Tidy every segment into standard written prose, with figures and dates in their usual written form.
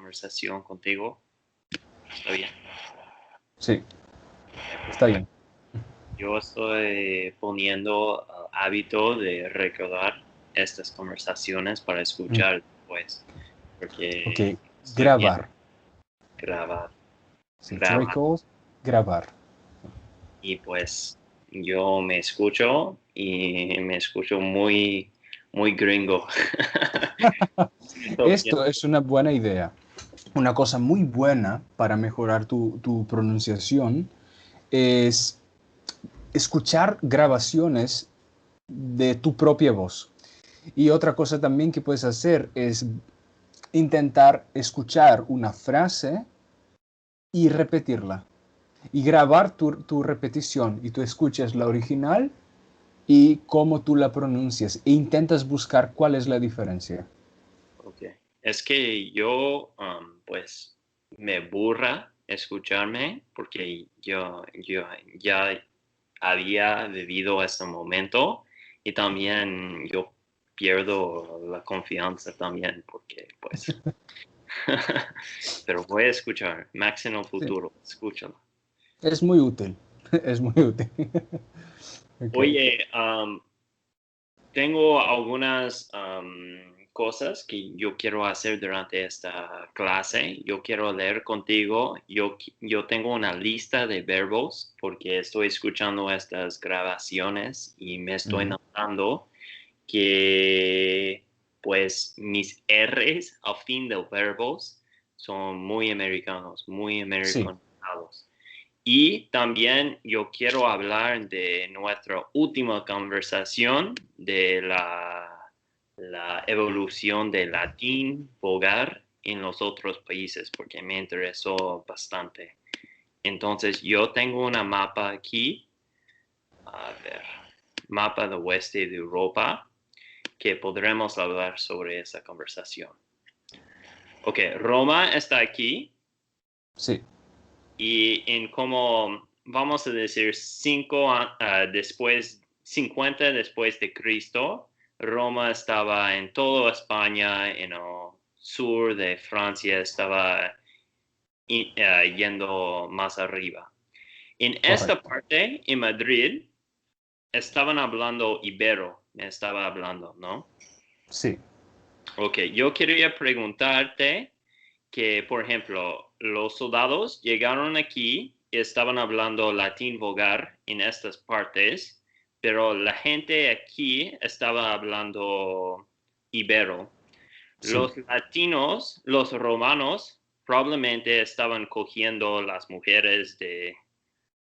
conversación contigo. ¿Está bien? Sí, está bien. Yo estoy poniendo hábito de recordar estas conversaciones para Mm, escuchar después, Ok, porque estoy bien grabar. grabar, Sí, to grabar. record, grabar. Y pues yo me escucho y me escucho muy, muy gringo. Siento bien. Esto es una buena idea. Una cosa muy buena para mejorar tu pronunciación es escuchar grabaciones de tu propia voz. Y otra cosa también que puedes hacer es intentar escuchar una frase y repetirla. Y grabar tu repetición y tú escuchas la original y cómo tú la pronuncias e intentas buscar cuál es la diferencia. Ok. Es que yo, pues, me burra escucharme porque yo ya había vivido este momento y también yo pierdo la confianza también porque, pues, pero voy a escuchar. Max en el Sí. futuro, escúchalo. Es muy útil, es muy útil. Ok. Oye, tengo algunas cosas que yo quiero hacer durante esta clase. Yo quiero leer contigo. Yo tengo una lista de verbos porque estoy escuchando estas grabaciones y me estoy Ujú. notando que pues mis R's al fin de verbos son muy americanos, muy Sí, americanizados. Y también yo quiero hablar de nuestra última conversación de la evolución del latín vulgar en los otros países, porque me interesó bastante. Entonces, yo tengo una mapa aquí, a ver, mapa del oeste de Europa, que podremos hablar sobre esa conversación. Ok, Roma está aquí, sí, y en como, vamos a decir, 50 después de Cristo, Roma estaba en toda España, en el sur de Francia, estaba yendo más arriba. En esta correcto. parte, en Madrid, estaban hablando ibero, me estaba hablando, ¿no? Sí, Ok, yo quería preguntarte que, por ejemplo, los soldados llegaron aquí y estaban hablando latín vulgar en estas partes, pero la gente aquí estaba hablando ibero. sí, Los latinos, los romanos, probablemente estaban cogiendo las mujeres de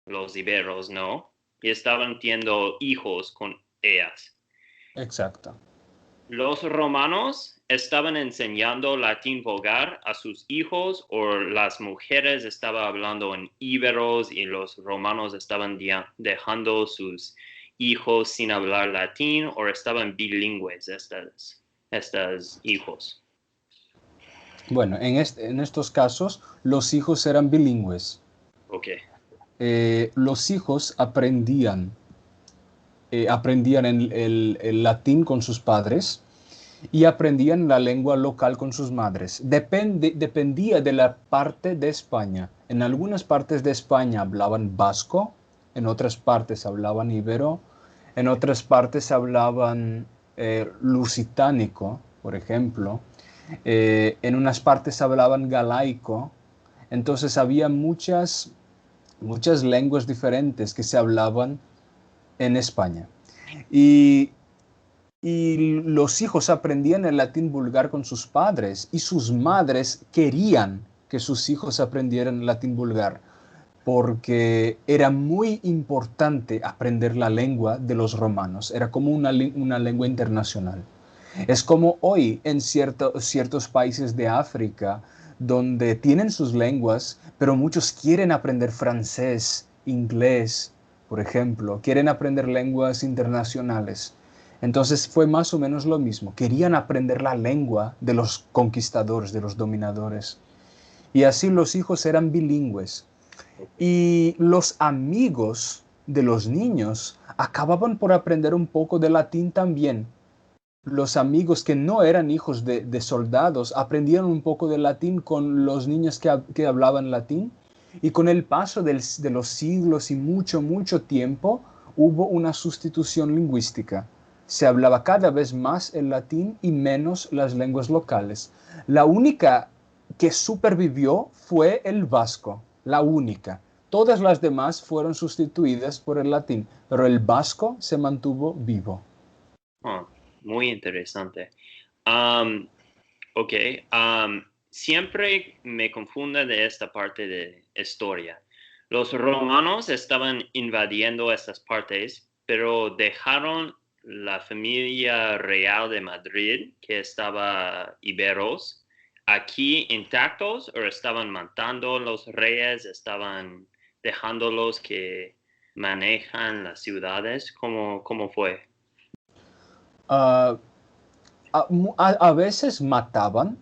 los iberos, ¿no? Y estaban teniendo hijos con ellas. exacto. ¿Los romanos estaban enseñando latín vulgar a sus hijos o las mujeres estaban hablando en íberos y los romanos estaban dejando sus hijos sin hablar latín o estaban bilingües estas hijos? Bueno, en estos casos los hijos eran bilingües. Ok, Los hijos aprendían el latín con sus padres y aprendían la lengua local con sus madres. Dependía de la parte de España. En algunas partes de España hablaban vasco, en otras partes hablaban ibero, en otras partes hablaban lusitánico, por ejemplo. En unas partes hablaban galaico. Entonces había muchas lenguas diferentes que se hablaban en España. Y los hijos aprendían el latín vulgar con sus padres y sus madres querían que sus hijos aprendieran latín vulgar porque era muy importante aprender la lengua de los romanos, era como una lengua internacional. Es como hoy en ciertos países de África donde tienen sus lenguas, pero muchos quieren aprender francés, inglés, por ejemplo, quieren aprender lenguas internacionales. Entonces fue más o menos lo mismo. Querían aprender la lengua de los conquistadores, de los dominadores. Y así los hijos eran bilingües. Y los amigos de los niños acababan por aprender un poco de latín también. los amigos que no eran hijos de soldados aprendieron un poco de latín con los niños que hablaban latín, y con el paso de los siglos y mucho, mucho tiempo hubo una sustitución lingüística. Se hablaba cada vez más el latín y menos las lenguas locales. La única que supervivió fue el vasco, la única. Todas las demás fueron sustituidas por el latín, pero el vasco se mantuvo vivo. Oh, muy interesante. Ok, siempre me confunde de esta parte de historia. Los romanos estaban invadiendo estas partes, pero dejaron la familia real de Madrid, que estaba iberos, aquí intactos, o estaban matando los reyes, estaban dejándolos que manejan las ciudades. ¿Cómo fue? Uh, a veces mataban,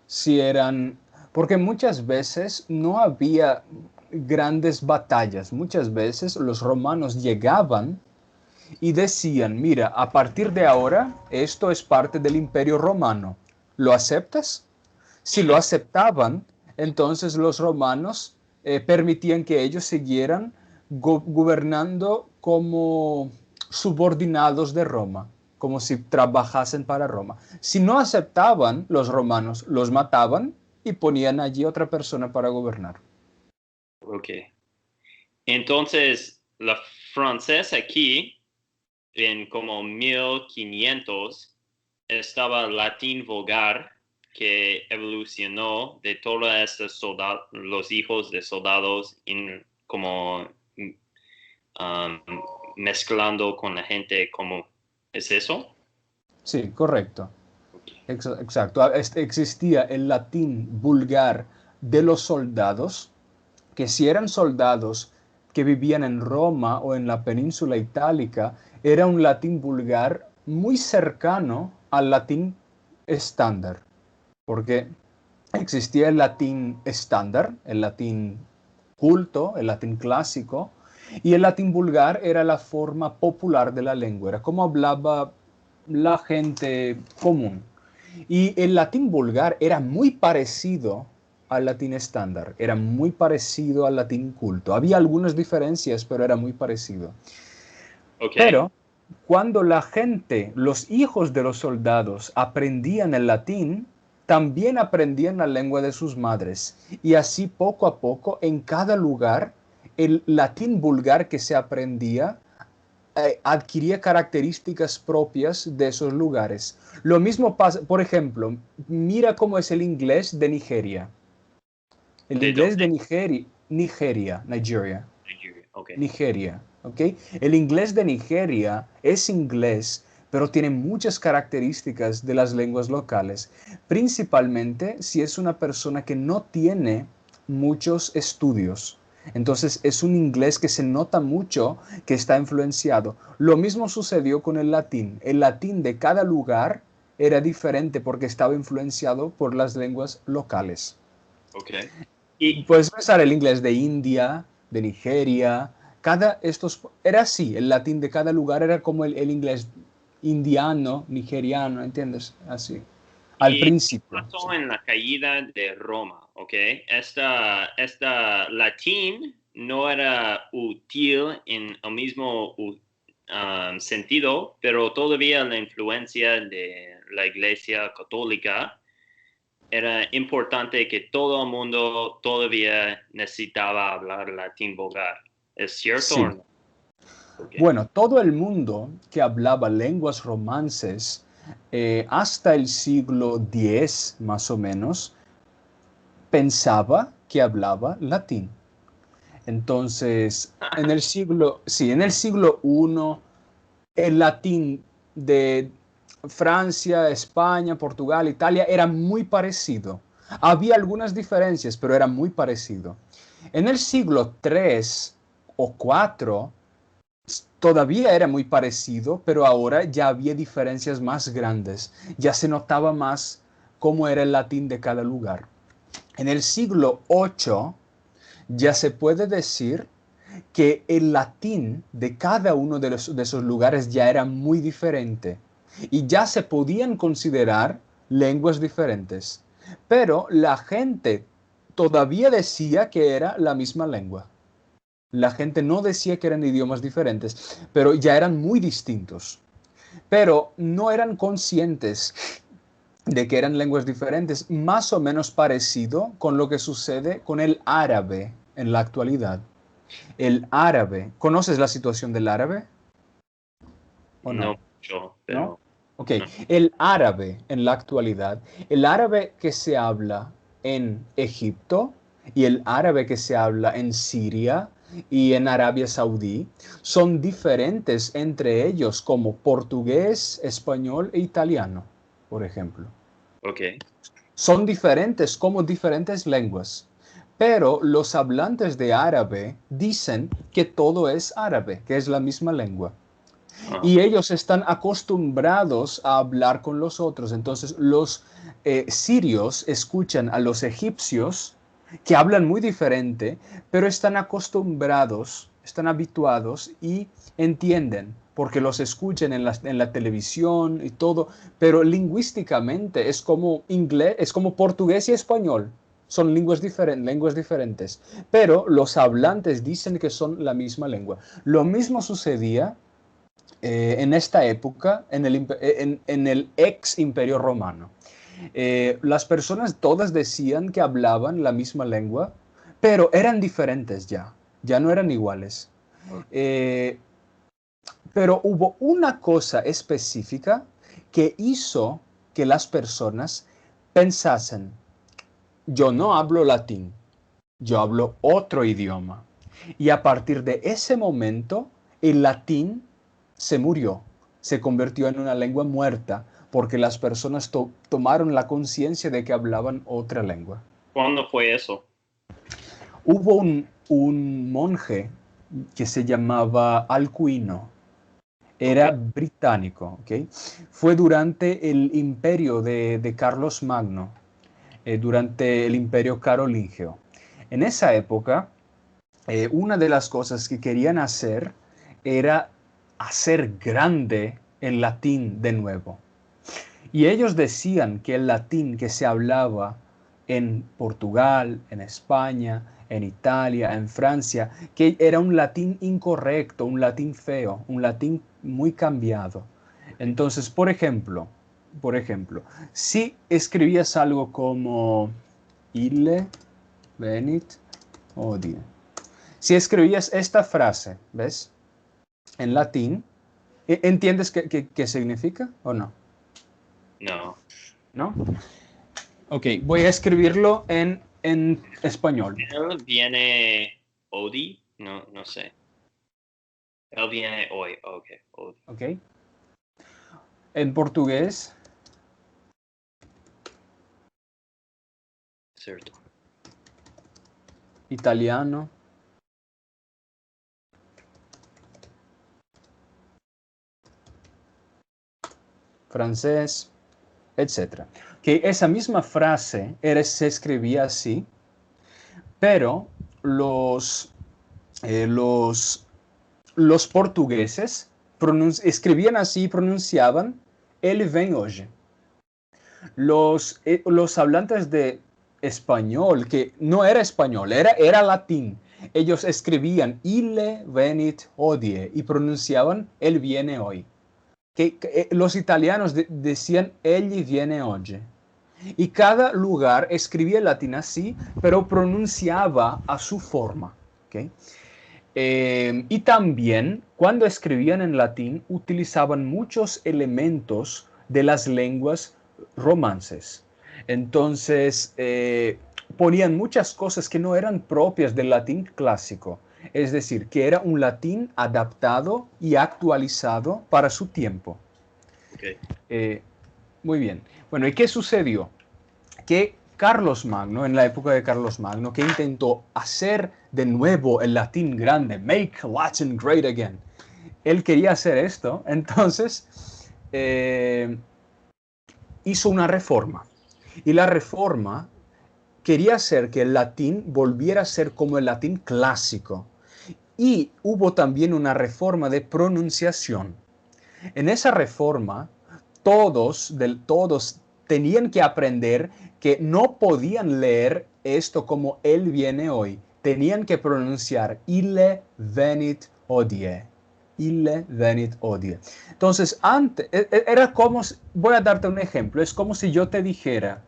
si eran, porque muchas veces no había grandes batallas. Muchas veces los romanos llegaban y decían, mira, a partir de ahora esto es parte del Imperio Romano. ¿Lo aceptas? Si lo aceptaban, entonces los romanos permitían que ellos siguieran gobernando como subordinados de Roma, como si trabajasen para Roma. Si no aceptaban, los romanos los mataban y ponían allí otra persona para gobernar. Ok. Entonces, la francesa aquí, en como 1500, estaba latín vulgar, que evolucionó de todos estos soldados, los hijos de soldados, como mezclando con la gente. ¿Es eso? Sí, correcto. Okay. Exacto. Existía el latín vulgar de los soldados, que si eran soldados que vivían en Roma o en la península itálica, era un latín vulgar muy cercano al latín estándar, porque existía el latín estándar, el latín culto, el latín clásico, y el latín vulgar era la forma popular de la lengua, era como hablaba la gente común. Y el latín vulgar era muy parecido al latín estándar, era muy parecido al latín culto. Había algunas diferencias, pero era muy parecido. Okay. Pero cuando la gente, los hijos de los soldados, aprendían el latín, también aprendían la lengua de sus madres. Y así poco a poco, en cada lugar, el latín vulgar que se aprendía adquiría características propias de esos lugares. Lo mismo pasa, por ejemplo, mira cómo es el inglés de Nigeria. El ¿De inglés de dónde? Nigeria. Nigeria. Okay. Nigeria, ¿ok? El inglés de Nigeria es inglés, pero tiene muchas características de las lenguas locales, principalmente si es una persona que no tiene muchos estudios. Entonces es un inglés que se nota mucho que está influenciado. Lo mismo sucedió con el latín. El latín de cada lugar era diferente porque estaba influenciado por las lenguas locales. Okay. Y Puedes pensar el inglés de India, de Nigeria, era así, el latín de cada lugar era como el inglés indiano, nigeriano, ¿entiendes? Así, al ¿Y qué principio. Sí. pasó en la caída de Roma? ¿Ok? Esta latín no era útil en el mismo sentido, pero todavía la influencia de la Iglesia Católica era importante, que todo el mundo todavía necesitaba hablar latín vulgar. ¿Es cierto o Sí. no? Okay. Bueno, todo el mundo que hablaba lenguas romances hasta el siglo X, más o menos, pensaba que hablaba latín. Entonces, en el siglo I, el latín de Francia, España, Portugal, Italia era muy parecido. Había algunas diferencias, pero era muy parecido. En el siglo III o IV todavía era muy parecido, pero ahora ya había diferencias más grandes. Ya se notaba más cómo era el latín de cada lugar. En el siglo VIII ya se puede decir que el latín de cada uno de esos lugares ya era muy diferente. y ya se podían considerar lenguas diferentes. Pero la gente todavía decía que era la misma lengua. La gente no decía que eran idiomas diferentes, pero ya eran muy distintos. Pero no eran conscientes de que eran lenguas diferentes, más o menos parecido con lo que sucede con el árabe en la actualidad. El árabe, ¿conoces la situación del árabe o no? No mucho, ¿No? pero Ok, no. el árabe en la actualidad, el árabe que se habla en Egipto y el árabe que se habla en Siria y en Arabia Saudí son diferentes entre ellos como portugués, español e italiano, por ejemplo. Ok. Son diferentes como diferentes lenguas, pero los hablantes de árabe dicen que todo es árabe, que es la misma lengua. Ah, Y ellos están acostumbrados a hablar con los otros. Entonces los sirios escuchan a los egipcios que hablan muy diferente, pero están acostumbrados, están habituados y entienden, porque los escuchan en la televisión y todo, pero lingüísticamente es como inglés, es como portugués y español. Son lenguas diferentes, pero los hablantes dicen que son la misma lengua. Lo mismo sucedía en esta época, en el ex imperio romano. Las personas todas decían que hablaban la misma lengua, pero eran diferentes ya no eran iguales. ok. Eh, pero hubo una cosa específica que hizo que las personas pensasen, yo no hablo latín, yo hablo otro idioma. Y a partir de ese momento, el latín se murió, se convirtió en una lengua muerta, porque las personas tomaron la conciencia de que hablaban otra lengua. ¿Cuándo fue eso? Hubo un monje que se llamaba Alcuino, Ok. era británico, ¿ok? Fue durante el imperio de Carlos Magno, durante el imperio carolingio. En esa época, una de las cosas que querían hacer era hacer grande el latín de nuevo. Y ellos decían que el latín que se hablaba en Portugal, en España, en Italia, en Francia, que era un latín incorrecto, un latín feo, un latín muy cambiado. Ok. Entonces, por ejemplo, si escribías algo como ille venit odie, si escribías esta frase, ¿ves? En latín, ¿entiendes qué significa o no? No. ¿No? Ok, voy a escribirlo en español. Él viene Odi, no, no sé. Él viene hoy, ok, Odi, Ok. En portugués, cierto. italiano, francés, etcétera. Que esa misma frase se escribía así, pero los, eh, los, los portugueses escribían así y pronunciaban ele vem hoje. Los hablantes de español, que no era español, era latín, ellos escribían ille venit hodie y pronunciaban él viene hoy. Los italianos decían egli viene oggi. Y cada lugar escribía el latín así, pero pronunciaba a su forma. ¿Okay? Y también, cuando escribían en latín, utilizaban muchos elementos de las lenguas romances. Entonces, ponían muchas cosas que no eran propias del latín clásico. Es decir, que era un latín adaptado y actualizado para su tiempo. Ok. Eh, Muy bien. Bueno, ¿y qué sucedió? Que Carlos Magno, en la época de Carlos Magno, que intentó hacer de nuevo el latín grande, make Latin great again. Él quería hacer esto, entonces hizo una reforma. Y la reforma quería hacer que el latín volviera a ser como el latín clásico. Y hubo también una reforma de pronunciación. En esa reforma todos tenían que aprender que no podían leer esto como él viene hoy. Tenían que pronunciar ille venit hodie. Ille venit hodie. Entonces, antes, era como, voy a darte un ejemplo, es como si yo te dijera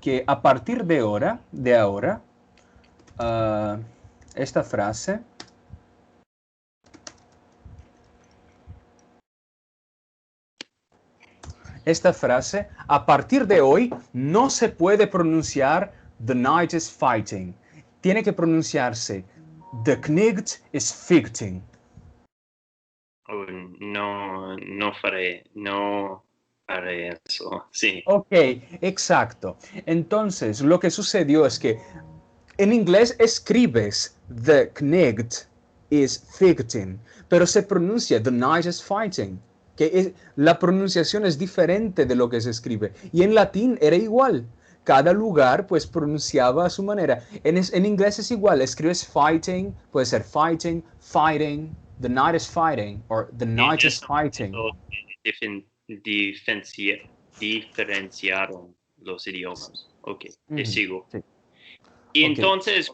que a partir de ahora, esta frase, a partir de hoy, no se puede pronunciar the knight is fighting. Tiene que pronunciarse the knight is fighting. Oh, no faré eso, sí. Ok, exacto. Entonces, lo que sucedió es que en inglés escribes the knight is fighting, pero se pronuncia the knight is fighting. La pronunciación es diferente de lo que se escribe. Y en latín era igual. Cada lugar pues pronunciaba a su manera. En inglés es igual. Escribes fighting, puede ser fighting, fighting, the knight is fighting, or the knight is fighting. Diferenciaron los idiomas. Ok, te sigo. Sí. Y entonces,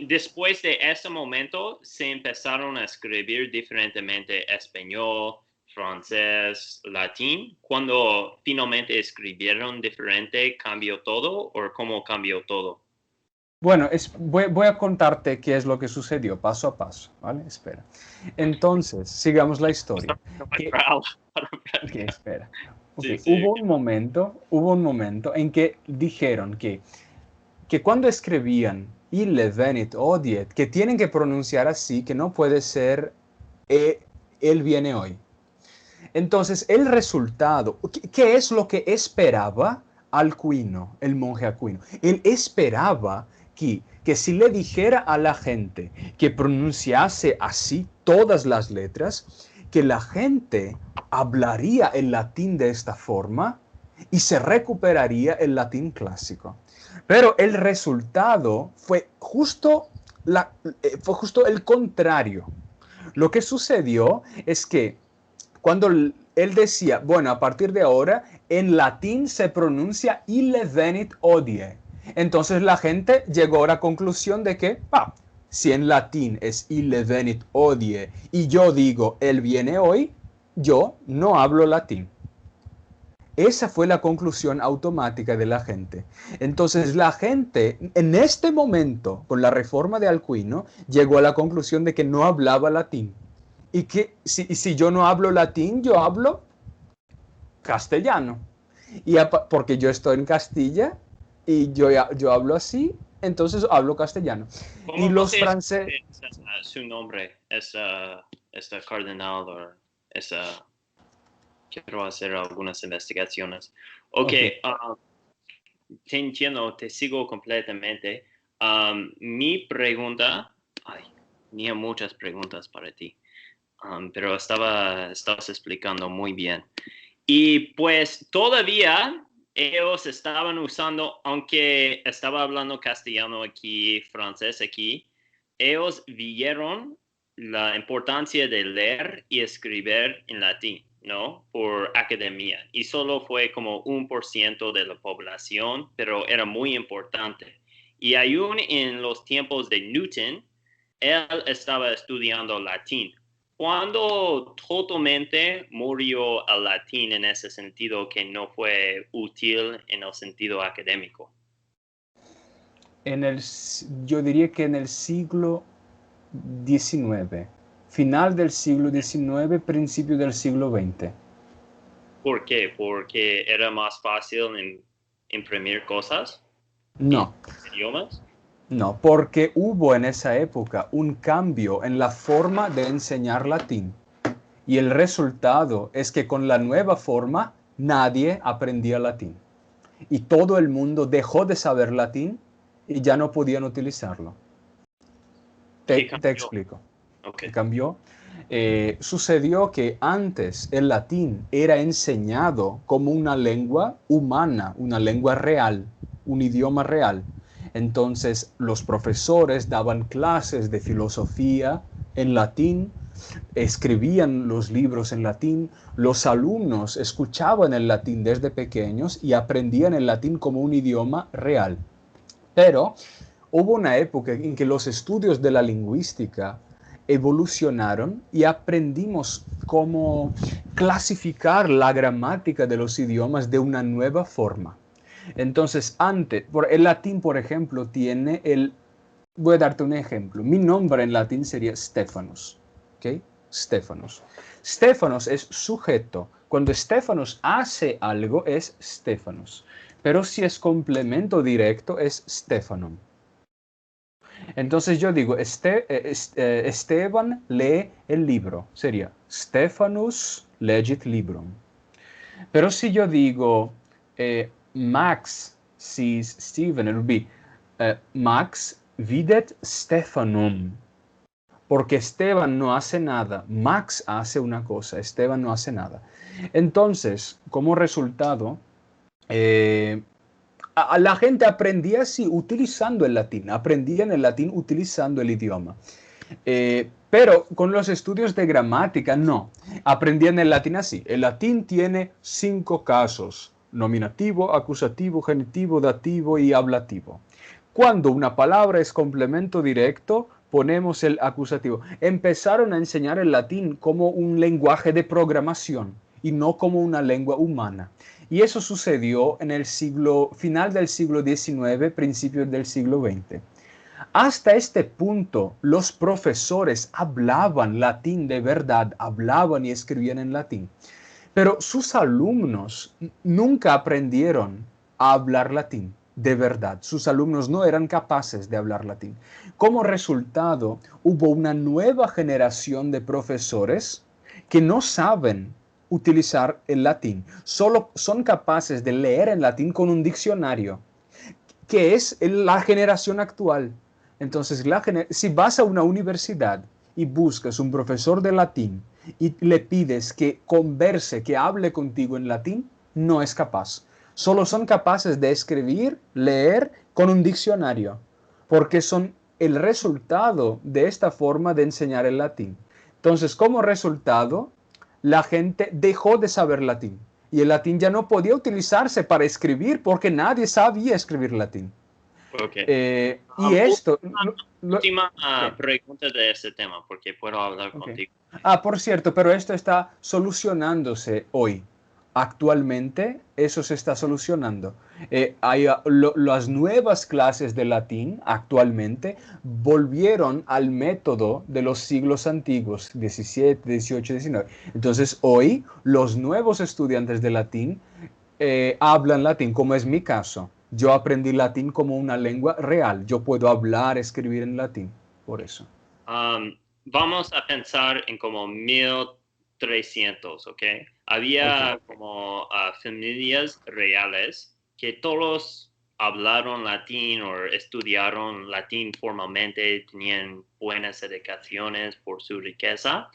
después de ese momento, se empezaron a escribir diferentemente español, francés, latín. Cuando finalmente escribieron diferente, ¿cambió todo o cómo cambió todo? Bueno, voy a contarte qué es lo que sucedió paso a paso, ¿vale? Espera. Entonces, sigamos la historia. Espera. Okay. Sí. Hubo un momento en que dijeron que cuando escribían ille venit odiet, que tienen que pronunciar así, que no puede ser él viene hoy. Entonces, el resultado, ¿qué es lo que esperaba Alcuino, el monje Aquino? Él esperaba que si le dijera a la gente que pronunciase así todas las letras, que la gente hablaría el latín de esta forma y se recuperaría el latín clásico. Pero el resultado fue justo el contrario. Lo que sucedió es que cuando él decía, bueno, a partir de ahora, en latín se pronuncia ille venit hodie. Entonces la gente llegó a la conclusión de que, si en latín es ille venit hodie y yo digo él viene hoy, yo no hablo latín. Esa fue la conclusión automática de la gente. Entonces la gente, en este momento, con la reforma de Alcuino, llegó a la conclusión de que no hablaba latín. Y que si yo no hablo latín, yo hablo castellano. Porque yo estoy en Castilla y yo hablo así, entonces hablo castellano. ¿Cómo y los franceses... su nombre? Esta cardenal o esa... Quiero hacer algunas investigaciones. Ok, te entiendo, te sigo completamente. Mi pregunta... tenía muchas preguntas para ti. Pero estabas explicando muy bien. Y pues todavía ellos estaban usando, aunque estaba hablando castellano aquí, francés aquí, ellos vieron la importancia de leer y escribir en latín, ¿no? Por academia. Y solo fue como 1% de la población, pero era muy importante. Y aún en los tiempos de Newton, él estaba estudiando latín. ¿Cuándo totalmente murió el latín en ese sentido que no fue útil en el sentido académico? Yo diría que en el siglo XIX, final del siglo XIX, principio del siglo XX. ¿Por qué? ¿Porque era más fácil imprimir cosas? No. ¿En idiomas? No, porque hubo en esa época un cambio en la forma de enseñar latín. Y el resultado es que con la nueva forma nadie aprendía latín. Y todo el mundo dejó de saber latín y ya no podían utilizarlo. Te explico. Okay. ¿Qué cambió? Sucedió que antes el latín era enseñado como una lengua humana, una lengua real, un idioma real. Entonces los profesores daban clases de filosofía en latín escribían los libros en latín, los alumnos escuchaban el latín desde pequeños y aprendían el latín como un idioma real. Pero hubo una época en que los estudios de la lingüística evolucionaron y aprendimos cómo clasificar la gramática de los idiomas de una nueva forma. Entonces, el latín, por ejemplo, tiene voy a darte un ejemplo. Mi nombre en latín sería Stephanos. ¿Ok? Stephanos. Stephanos es sujeto. Cuando Stephanos hace algo es Stephanos. Pero si es complemento directo es Stephanom. Entonces yo digo, Esteban lee el libro. Sería Stephanus legit librum. Pero si yo digo Max sees Stephen, it will be Max videt Stephanum. Porque Esteban no hace nada, Max hace una cosa, Esteban no hace nada. Entonces, como resultado, la gente aprendía así, utilizando el latín, aprendían el latín utilizando el idioma. Pero con los estudios de gramática, no. Aprendían el latín así. El latín tiene 5 casos: nominativo, acusativo, genitivo, dativo y ablativo. Cuando una palabra es complemento directo, ponemos el acusativo. Empezaron a enseñar el latín como un lenguaje de programación y no como una lengua humana. Y eso sucedió en el final del siglo XIX, principios del siglo XX. Hasta este punto, los profesores hablaban latín de verdad, hablaban y escribían en latín. Pero sus alumnos nunca aprendieron a hablar latín de verdad. Sus alumnos no eran capaces de hablar latín. Como resultado, hubo una nueva generación de profesores que no saben utilizar el latín. Solo son capaces de leer en latín con un diccionario, que es la generación actual. Entonces, si vas a una universidad y buscas un profesor de latín y le pides que converse, que hable contigo en latín, no es capaz. Solo son capaces de escribir, leer con un diccionario, porque son el resultado de esta forma de enseñar el latín. Entonces, como resultado, la gente dejó de saber latín y el latín ya no podía utilizarse para escribir porque nadie sabía escribir latín. Okay. Y esto... Última ¿qué? pregunta de este tema, porque puedo hablar contigo. Por cierto, pero esto está solucionándose hoy. Actualmente eso se está solucionando. Las nuevas clases de latín actualmente volvieron al método de los siglos antiguos, 17, 18, 19. Entonces hoy los nuevos estudiantes de latín hablan latín, como es mi caso. Yo aprendí latín como una lengua real. Yo puedo hablar, escribir en latín, por eso. Vamos a pensar en como 1300, ¿ok? Había como familias reales que todos hablaron latín o estudiaron latín formalmente, tenían buenas educaciones por su riqueza.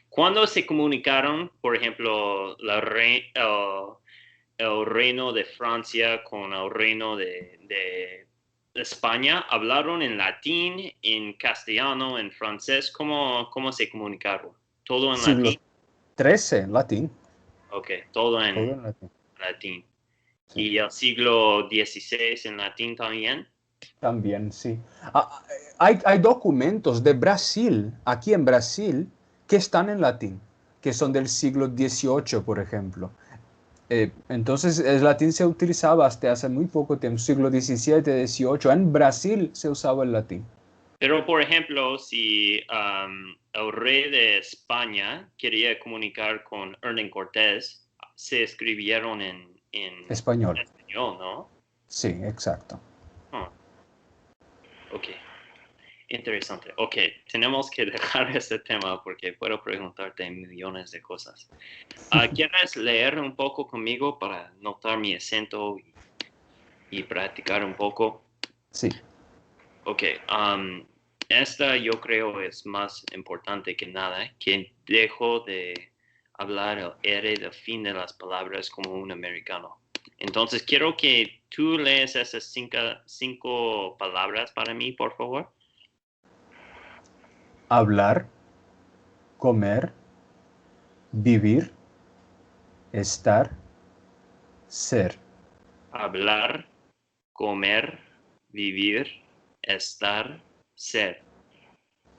Cuando se comunicaron, por ejemplo, el reino de Francia con el reino de España, hablaron en latín, en castellano, en francés. ¿Cómo se comunicaron? ¿Todo en Siglo latín? XIII, latín. Ok, todo en latín. latín. Sí. ¿Y el siglo XVI en latín también? También, sí. Hay documentos de Brasil, aquí en Brasil, que están en latín, que son del siglo XVIII, por ejemplo. Entonces, el latín se utilizaba hasta hace muy poco tiempo, siglo XVII, XVIII. En Brasil se usaba el latín. Pero, por ejemplo, si el rey de España quería comunicar con Hernán Cortés, se escribieron en Español. español, ¿no? Sí, exacto. Ok, interesante. Ok, tenemos que dejar este tema porque puedo preguntarte millones de cosas. ¿Quieres leer un poco conmigo para notar mi acento y practicar un poco? Sí. Ok, esta yo creo es más importante que nada, que dejo de hablar el R del fin de las palabras como un americano. Entonces, quiero que tú lees esas cinco palabras para mí, por favor. Hablar, comer, vivir, estar, ser. Hablar, comer, vivir, estar, ser.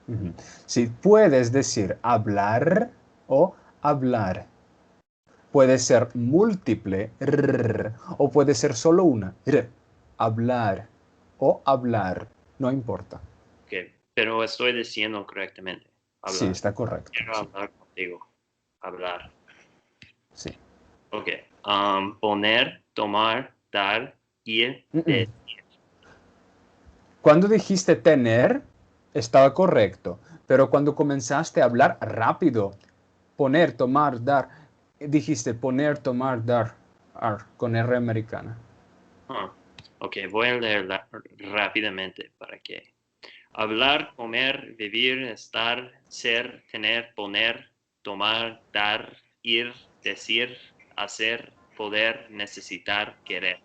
Ujú. Sí, puedes decir hablar o hablar. Puede ser múltiple o puede ser solo una. Hablar o hablar. No importa. Ok, pero estoy diciendo correctamente. Sí, Hablar. está correcto. Quiero Sí, hablar contigo. Hablar. sí. Ok. Poner, tomar, dar, ir, Mm, mm. decir. Cuando dijiste tener, estaba correcto. Pero cuando comenzaste a hablar rápido, poner, tomar, dar, dijiste poner, tomar, dar, con R americana. Ah, ok, voy a leerla rápidamente para que. Hablar, comer, vivir, estar, ser, tener, poner, tomar, dar, ir, decir, hacer, poder, necesitar, querer.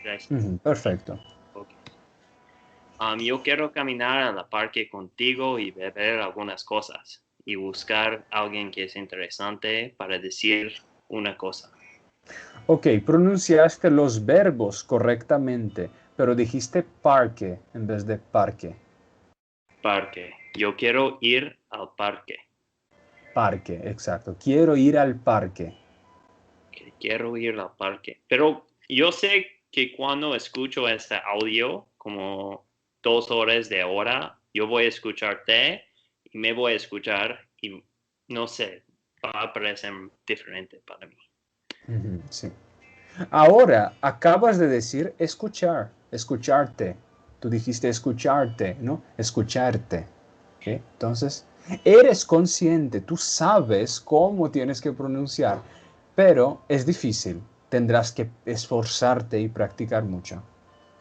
Gracias. Ujú, perfecto. Ok. Yo quiero caminar a la parque contigo y beber algunas cosas y buscar a alguien que es interesante para decir una cosa. Ok, pronunciaste los verbos correctamente, pero dijiste parque en vez de parque. Parque. Yo quiero ir al parque. Parque, exacto. Quiero ir al parque. Que quiero ir al parque. Pero yo sé que cuando escucho este audio, como 2 horas de hora, yo voy a escucharte y me voy a escuchar y no sé, va a parecer diferente para mí. Ujú, sí. Ahora, acabas de decir escuchar, escucharte. Tú dijiste escucharte, ¿no? Escucharte. ¿Ok? Entonces, eres consciente, tú sabes cómo tienes que pronunciar, pero es difícil. Tendrás que esforzarte y practicar mucho.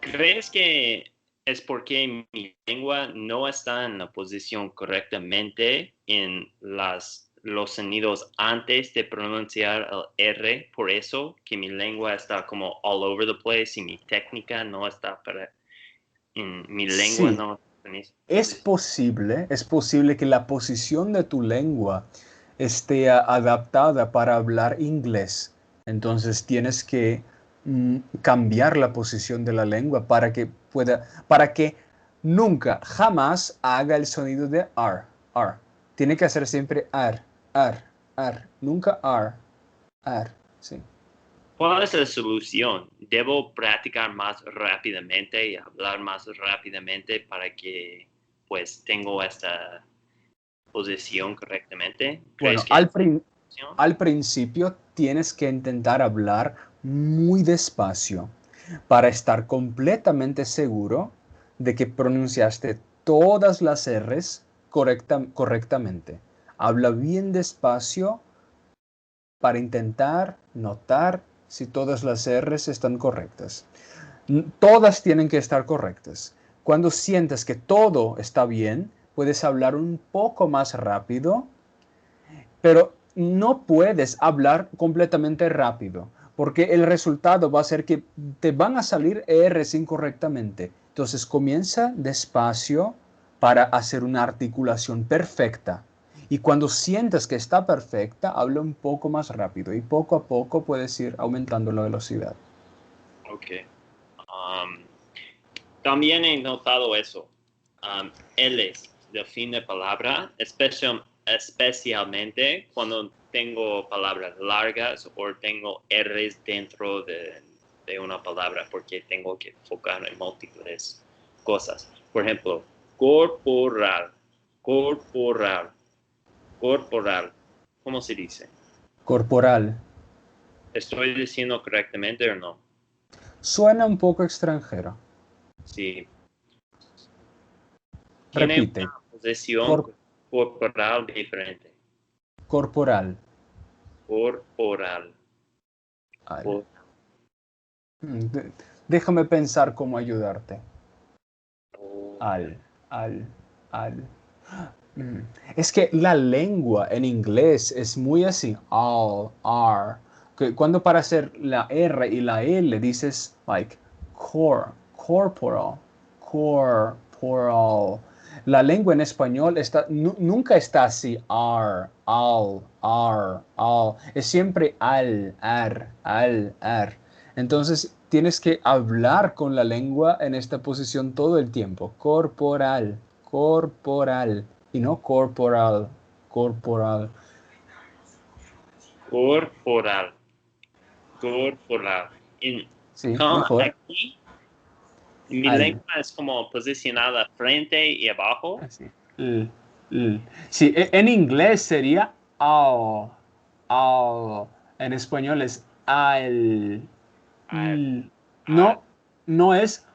¿Crees que es porque mi lengua no está en la posición correctamente en los sonidos antes de pronunciar el R? Por eso que mi lengua está como all over the place y mi técnica no está en mi lengua Sí, no está en esa es posición. es posible que la posición de tu lengua esté adaptada para hablar inglés. Entonces tienes que cambiar la posición de la lengua para que nunca, jamás haga el sonido de R, R. Tiene que hacer siempre R, R, R, nunca R, R, sí. ¿Cuál es la solución? ¿Debo practicar más rápidamente y hablar más rápidamente para que pues tengo esta posición correctamente? ¿Crees Bueno, que es opción? al principio tienes que intentar hablar muy despacio para estar completamente seguro de que pronunciaste todas las R's correctamente. Habla bien despacio para intentar notar si todas las R's están correctas. Todas tienen que estar correctas. Cuando sientes que todo está bien, puedes hablar un poco más rápido, pero no puedes hablar completamente rápido, porque el resultado va a ser que te van a salir R's incorrectamente. Entonces comienza despacio para hacer una articulación perfecta. Y cuando sientas que está perfecta, habla un poco más rápido y poco a poco puedes ir aumentando la velocidad. Ok. Um, También he notado eso. Ls de fin de palabra, especialmente cuando tengo palabras largas o tengo Rs dentro de una palabra porque tengo que enfocar en múltiples cosas. Por ejemplo, corporal, corporal, corporal. ¿Cómo se dice? Corporal. ¿Estoy diciendo correctamente o no? Suena un poco extranjero. Sí. Tiene Repite. una posición Cor- corporal diferente. corporal. Corporal. Al. Cor- Déjame pensar cómo ayudarte. Al, al, al. Mm. Es que la lengua en inglés es muy así, all, are. Que cuando para hacer la R y la L dices like corporal, corporal. La lengua en español nunca está así, ar, al. Es siempre al, ar. Entonces tienes que hablar con la lengua en esta posición todo el tiempo. Corporal, corporal. Y no corporal, corporal. Corporal. Corporal. Sí, No, mejor. aquí mi Al. lengua es como posicionada frente y abajo. Así. Sí, en inglés sería al, al. En español es al. Al, al, No, no es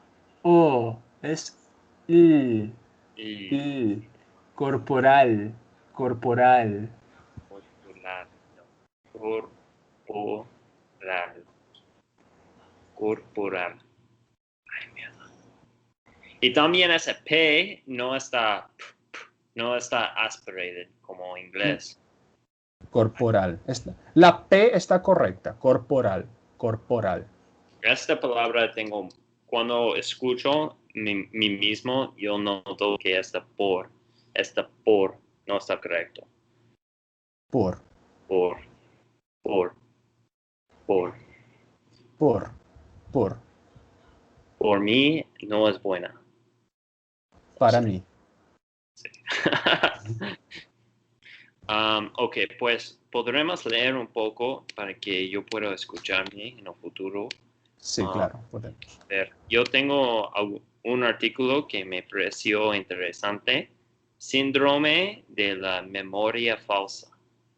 o, es l, y l. Corporal, corporal. corporal. No. Corporal. Corporal. Ay, mierda. Y también ese P no está aspirated como en inglés. Corporal. La P está correcta. Corporal, corporal. Esta palabra cuando escucho mí mismo, yo noto que esta por no está correcto. Por, Por, por, por. por, por. Por mí no es buena. Para mí. Sí. Ok, pues podremos leer un poco para que yo pueda escucharme en el futuro. Sí, claro, podemos. Yo tengo un artículo que me pareció interesante. Síndrome de la memoria falsa.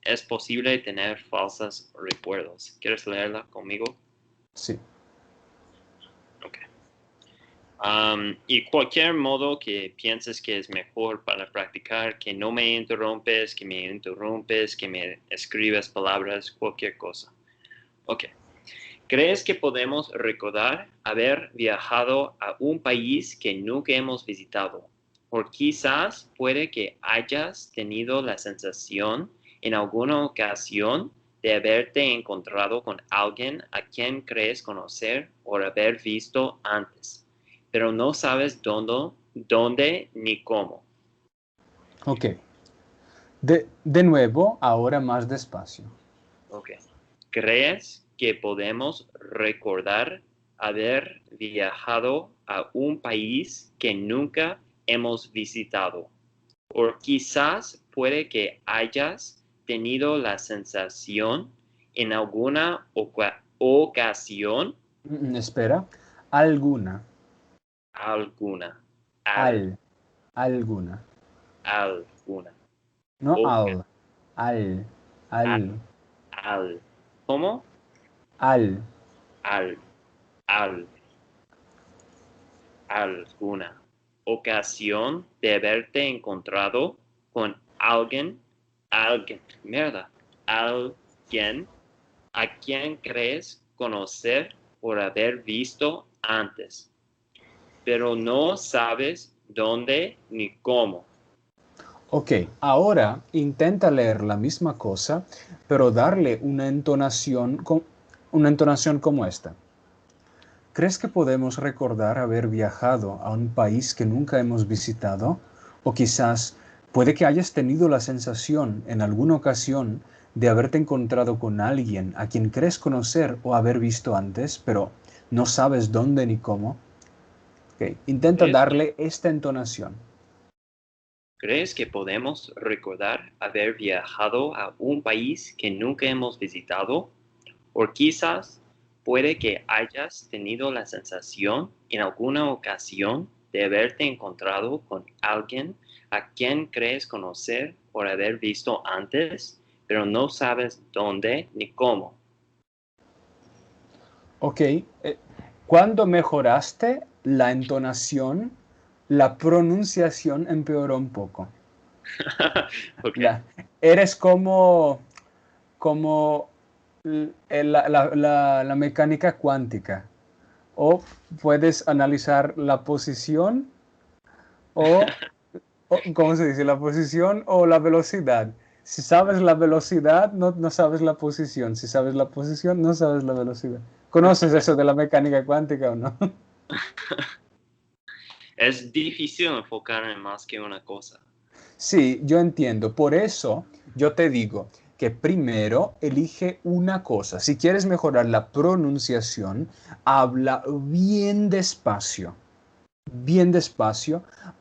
Es posible tener falsos recuerdos. ¿Quieres leerla conmigo? Sí. Ok. Y cualquier modo que pienses que es mejor para practicar, que no me interrumpes, que me escribes palabras, cualquier cosa. Ok. ¿Crees que podemos recordar haber viajado a un país que nunca hemos visitado? O quizás puede que hayas tenido la sensación en alguna ocasión de haberte encontrado con alguien a quien crees conocer o haber visto antes, pero no sabes dónde ni cómo. Ok. De nuevo, ahora más despacio. Ok. ¿Crees que podemos recordar haber viajado a un país que nunca hemos visitado? O quizás puede que hayas tenido la sensación en alguna ocasión, Espera. Alguna. alguna, Alguna. alguna, No oca- al. Al. Al. al, ¿cómo? Al. Al, al, alguna ocasión de haberte encontrado con alguien a quien crees conocer por haber visto antes, pero no sabes dónde ni cómo. Ok, ahora intenta leer la misma cosa, pero darle una entonación como esta. ¿Crees que podemos recordar haber viajado a un país que nunca hemos visitado? O quizás puede que hayas tenido la sensación en alguna ocasión de haberte encontrado con alguien a quien crees conocer o haber visto antes, pero no sabes dónde ni cómo. Ok, intenta ¿Crees que, darle esta entonación. crees que podemos recordar haber viajado a un país que nunca hemos visitado? O quizás puede que hayas tenido la sensación en alguna ocasión de haberte encontrado con alguien a quien crees conocer por haber visto antes, pero no sabes dónde ni cómo. Ok, cuando mejoraste la entonación, la pronunciación empeoró un poco. Ok. Ya, eres como la mecánica cuántica. O puedes analizar la posición o, ¿cómo se dice? La posición o la velocidad. Si sabes la velocidad, no sabes la posición. Si sabes la posición, no sabes la velocidad. ¿Conoces eso de la mecánica cuántica o no? Es difícil enfocar en más que una cosa. Sí, yo entiendo. Por eso yo te digo que primero elige una cosa. Si quieres mejorar la pronunciación, habla bien despacio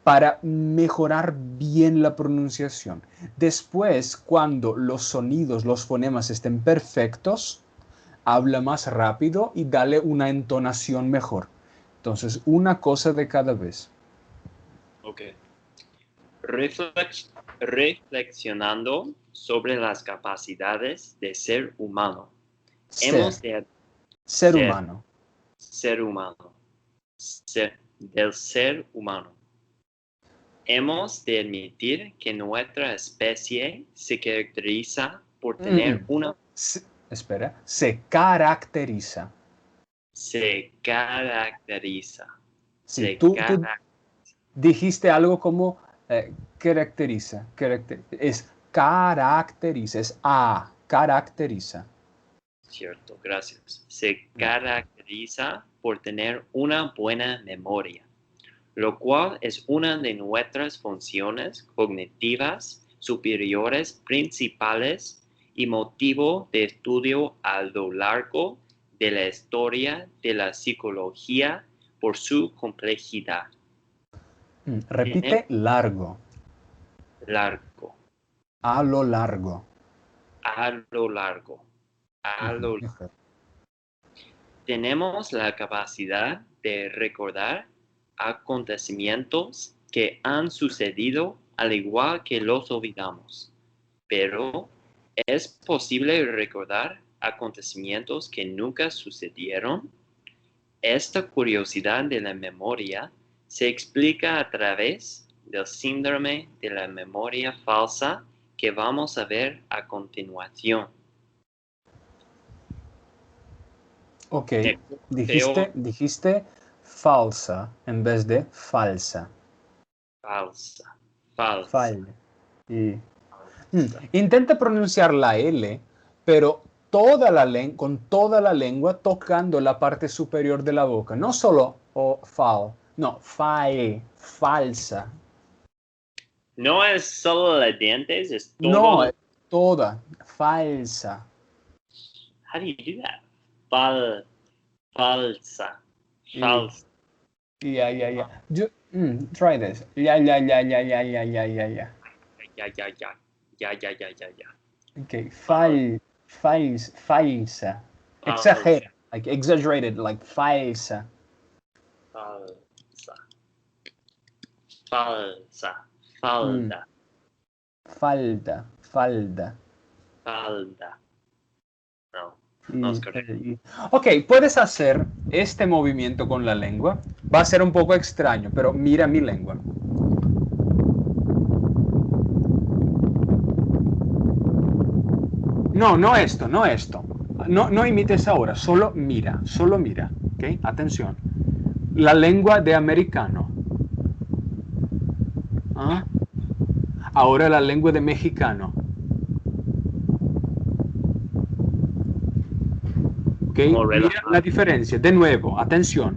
para mejorar bien la pronunciación. Después, cuando los sonidos, los fonemas estén perfectos, habla más rápido y dale una entonación mejor. Entonces, una cosa de cada vez. Ok. Reflexionando sobre las capacidades de ser humano. Hemos de Ser humano. ser humano. Del ser humano. Hemos de admitir que nuestra especie se caracteriza por tener una... Espera, se caracteriza. Se caracteriza. Sí, tú dijiste algo como caracteriza, es caracteriza, es caracteriza. Cierto, gracias. Se caracteriza por tener una buena memoria, lo cual es una de nuestras funciones cognitivas superiores principales y motivo de estudio a lo largo de la historia de la psicología por su complejidad. Repite largo. Largo. A lo largo. A lo largo. A lo largo. Tenemos la capacidad de recordar acontecimientos que han sucedido al igual que los olvidamos. Pero ¿es posible recordar acontecimientos que nunca sucedieron? Esta curiosidad de la memoria se explica a través del síndrome de la memoria falsa que vamos a ver a continuación. Ok, dijiste falsa en vez de falsa. Falsa. Y, intenta pronunciar la L, pero con toda la lengua tocando la parte superior de la boca. No solo no, falsa. No es solo los dientes, es todo. No, toda, falsa. How do you do that? Falsa. Falsa. Yeah. Try this. Yeah. Ya. Okay, falsa. Exagera, like exaggerated, like falsa. Falsa. Falda. No es correcto. Ok, puedes hacer este movimiento con la lengua. Va a ser un poco extraño, pero mira mi lengua. No esto. No imites ahora, solo mira. ¿Ok? Atención. La lengua de americano. ¿Ah? Ahora la lengua de mexicano. ¿Ok? Mira la diferencia. De nuevo, atención.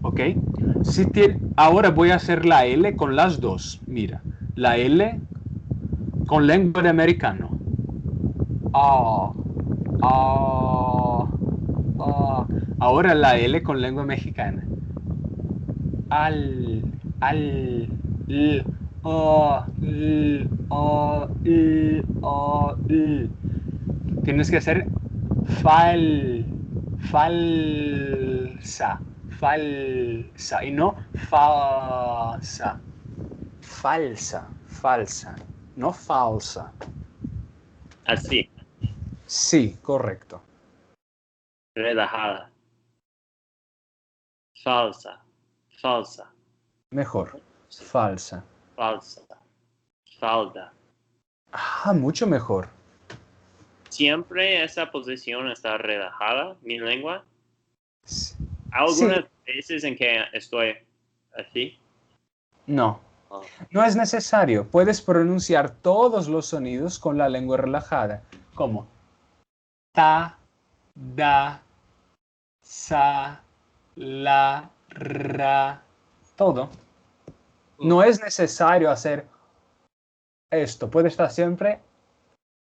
¿Ok? Ahora voy a hacer la L con las dos. Mira, la L con lengua de americano. Ahora la L con lengua mexicana. Tienes que hacer falsa y no falsa. Falsa, no falsa. Así. Sí, correcto. Relajada. Falsa. Mejor. Falsa. Falda. Mucho mejor. Siempre esa posición está relajada, mi lengua. Sí. ¿Algunas veces en que estoy así? No. No es necesario. Puedes pronunciar todos los sonidos con la lengua relajada, como ta, da, sa, la, ra, todo. No es necesario hacer esto. Puede estar siempre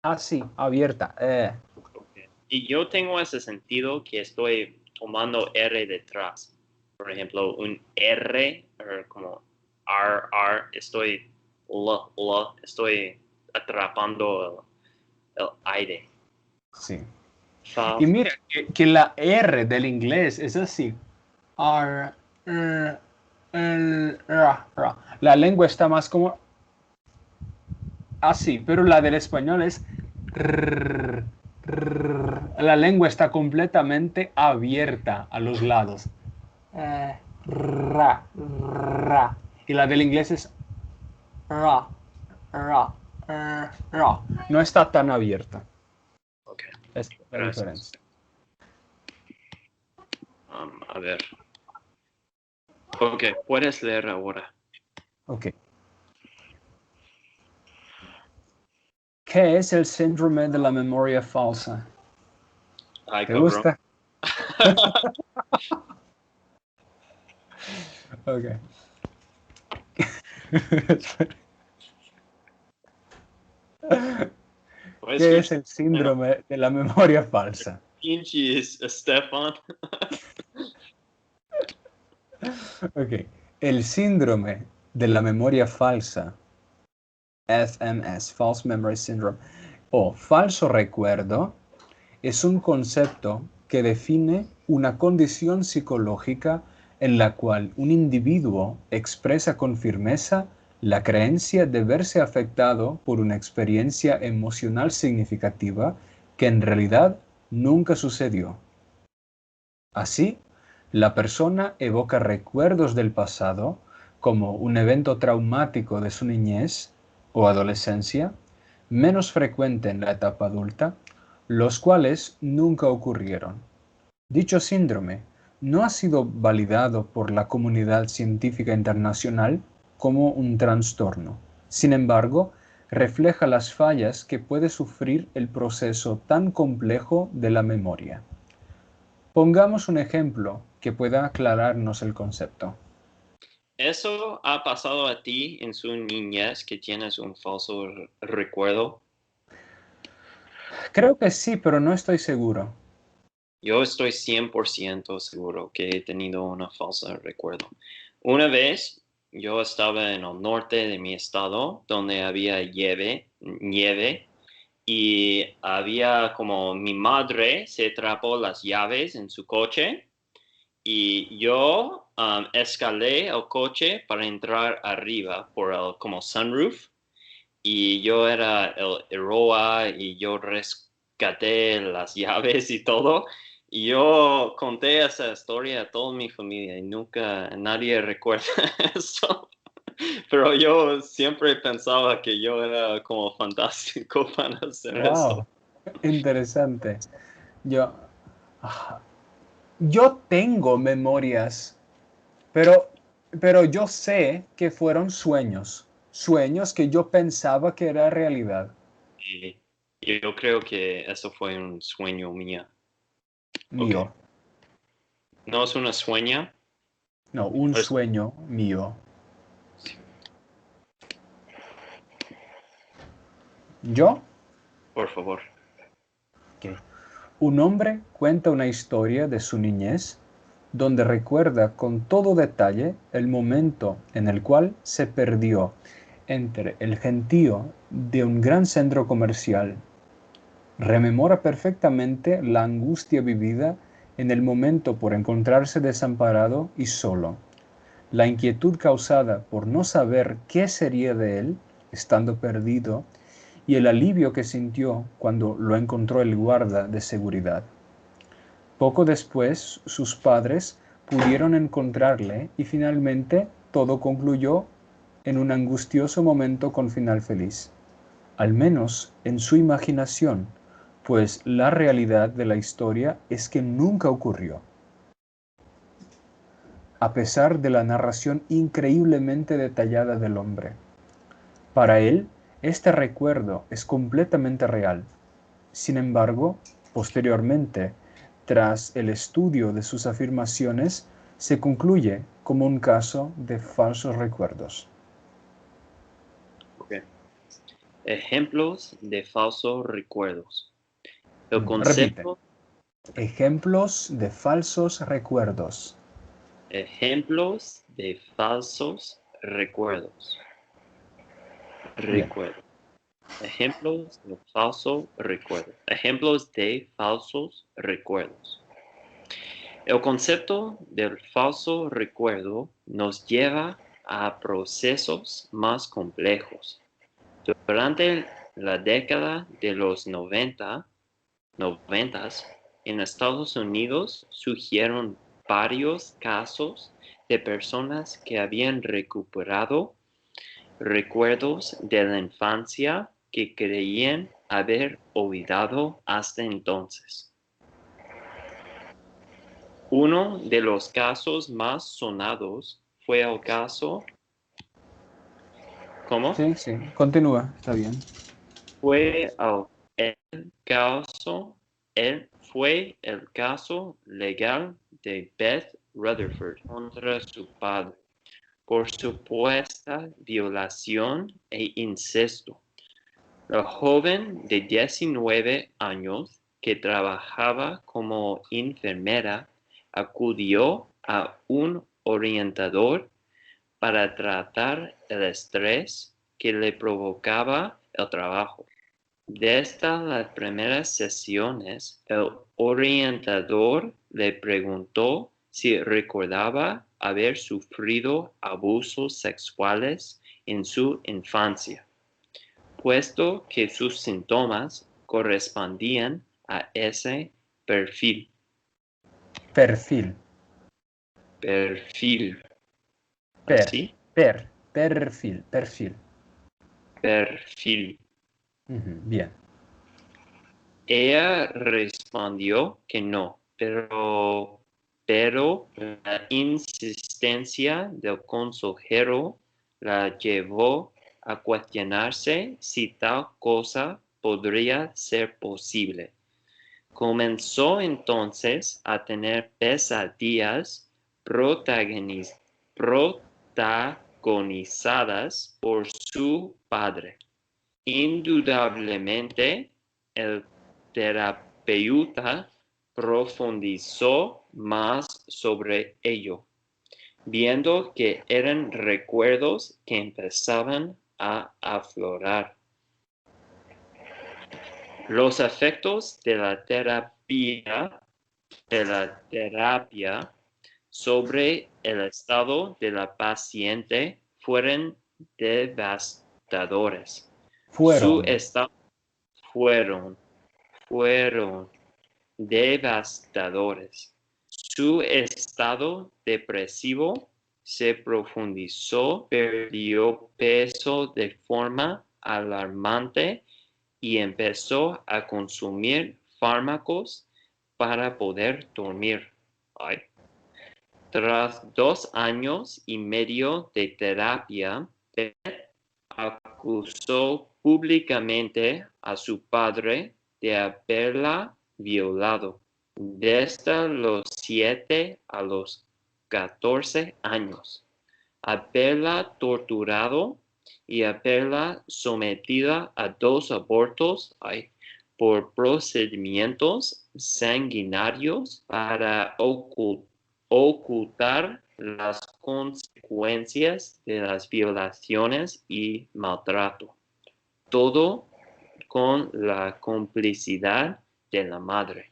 así, abierta. Okay. Y yo tengo ese sentido que estoy tomando R detrás. Por ejemplo, un R, como R, estoy atrapando el aire. Sí. Fa, Y mira que la R del inglés es así. R, R, L, ra, ra. La lengua está más como así, pero la del español es rrr, rrr. La lengua está completamente abierta a los lados. Ra, ra. Y la del inglés es ra, ra, ra. No está tan abierta. ok, Es la gracias. diferencia. A ver. Ok, puedes leer ahora. Ok. ¿Qué es el síndrome de la memoria falsa? Ay, ¿Te cabrón. gusta? Ok. Voy a ¿Qué es escuchar. el síndrome de la memoria falsa? Pinches, Stefan. Ok. El síndrome de la memoria falsa, FMS, False Memory Syndrome, o falso recuerdo, es un concepto que define una condición psicológica en la cual un individuo expresa con firmeza la creencia de verse afectado por una experiencia emocional significativa que en realidad nunca sucedió. Así, la persona evoca recuerdos del pasado, como un evento traumático de su niñez o adolescencia, menos frecuente en la etapa adulta, los cuales nunca ocurrieron. Dicho síndrome no ha sido validado por la comunidad científica internacional como un trastorno. Sin embargo, refleja las fallas que puede sufrir el proceso tan complejo de la memoria. Pongamos un ejemplo que pueda aclararnos el concepto. ¿Eso ha pasado a ti en su niñez que tienes un falso recuerdo? Creo que sí, pero no estoy seguro. Yo estoy 100% seguro que he tenido una falsa recuerdo. Una vez yo estaba en el norte de mi estado donde había nieve y había como mi madre se atrapó las llaves en su coche y yo escalé el coche para entrar arriba por el como sunroof y yo era el héroe y yo rescaté las llaves y todo. Y yo conté esa historia a toda mi familia y nunca nadie recuerda eso. Pero yo siempre pensaba que yo era como fantástico para hacer eso. Wow, interesante. Yo, yo tengo memorias, pero, pero yo sé que fueron sueños, sueños que yo pensaba que era realidad. Y yo creo que eso fue un sueño mío. Ok. Mío, ¿No es una sueña? no, un Es- sueño mío. ¿Yo? Por favor. Ok. Un hombre cuenta una historia de su niñez donde recuerda con todo detalle el momento en el cual se perdió entre el gentío de un gran centro comercial. Rememora perfectamente la angustia vivida en el momento por encontrarse desamparado y solo, la inquietud causada por no saber qué sería de él, estando perdido, y el alivio que sintió cuando lo encontró el guarda de seguridad. Poco después, sus padres pudieron encontrarle y finalmente todo concluyó en un angustioso momento con final feliz, al menos en su imaginación, pues la realidad de la historia es que nunca ocurrió. a pesar de la narración increíblemente detallada del hombre. Para él, este recuerdo es completamente real. Sin embargo, posteriormente, tras el estudio de sus afirmaciones, se concluye como un caso de falsos recuerdos. Ok. Ejemplos de falsos recuerdos. El Repite. concepto, Ejemplos de falsos recuerdos. ejemplos de falsos recuerdos. Bien. Recuerdo. Ejemplos de falso recuerdo. Ejemplos de falsos recuerdos. El concepto del falso recuerdo nos lleva a procesos más complejos. Durante la década de los 90, en Estados Unidos surgieron varios casos de personas que habían recuperado recuerdos de la infancia que creían haber olvidado hasta entonces. Uno de los casos más sonados fue el caso. ¿Cómo? Sí, sí. Continúa, está bien. Fue el caso legal de Beth Rutherford contra su padre por supuesta violación e incesto. La joven de 19 años que trabajaba como enfermera acudió a un orientador para tratar el estrés que le provocaba el trabajo. Desde las primeras sesiones, el orientador le preguntó si recordaba haber sufrido abusos sexuales en su infancia, puesto que sus síntomas correspondían a ese perfil. Perfil. Perfil. ¿Así? Perfil. Perfil. Bien. Ella respondió que no, pero la insistencia del consejero la llevó a cuestionarse si tal cosa podría ser posible. Comenzó entonces a tener pesadillas protagonizadas por su padre. Indudablemente, el terapeuta profundizó más sobre ello, viendo que eran recuerdos que empezaban a aflorar. Los efectos de la terapia sobre el estado de la paciente fueron devastadores. Fueron devastadores. Su estado depresivo se profundizó, perdió peso de forma alarmante y empezó a consumir fármacos para poder dormir. Tras 2 años y medio de terapia, Beth acusó públicamente a su padre de haberla violado desde los 7 a los 14 años, haberla torturado y haberla sometida a 2 abortos por procedimientos sanguinarios para ocultar las consecuencias de las violaciones y maltrato. Todo con la complicidad de la madre.